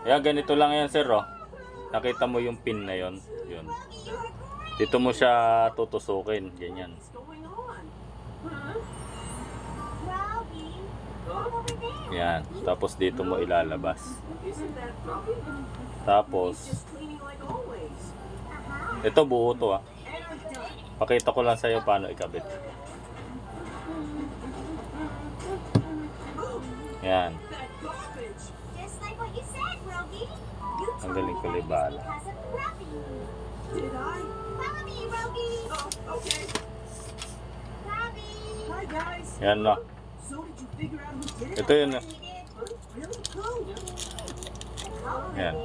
Kaya ganito lang yan, sir, oh. Nakita mo yung pin na yon, yun. Dito mo siya tutusukin, ganyan. Yan, tapos dito mo ilalabas. Tapos ito buo to, ah. Pakita ko lang sa'yo paano ikabit. Yan. Ang galing ko libala. Yan na. Ito yun na. Yan.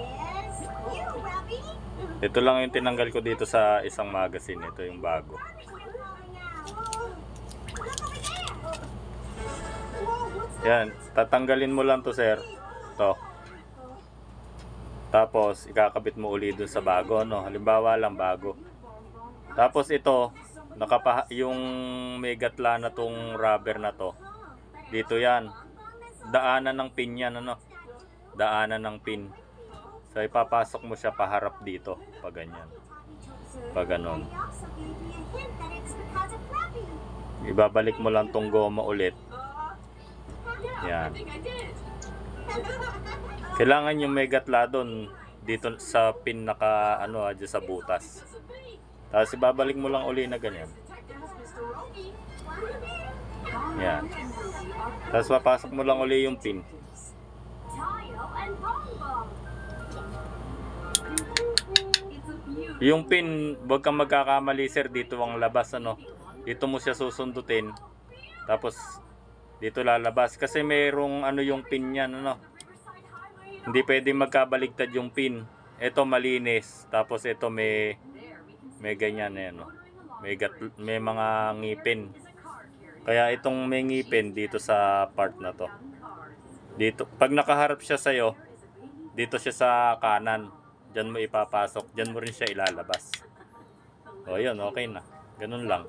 Ito lang yung tinanggal ko dito sa isang magazine. Ito yung bago. Yan. Tatanggalin mo lang to, sir. Ito. Tapos ikakabit mo uli dun sa bago, no? Halimbawa lang bago. Tapos ito, yung may gatla na tong rubber na to. Dito yan. Daanan ng pin yan, ano? Daanan ng pin. So ipapasok mo siya paharap dito, pag ganyan. Pag ganon. Ibabalik mo lang tong goma ulit. Yan. Kailangan yung may gatla doon dito sa pin naka ano dyan sa butas. Tapos ibabalik mo lang uli na ganyan. Yan. Tapos papasok mo lang uli yung pin. Yung pin, wag kang magkakamali, sir, dito ang labas, ano. Dito mo siya susundutin. Tapos dito lalabas kasi mayroong ano yung pin niyan, ano. Hindi pwedeng magkabaligtad yung pin. Ito malinis, tapos ito may ganyan eh, no. May mga ngipin. Kaya itong may ngipin dito sa part na to. Dito, pag nakaharap siya sa iyo, dito siya sa kanan. Diyan mo ipapasok, diyan mo rin siya ilalabas. O yun, okay na. Ganun lang.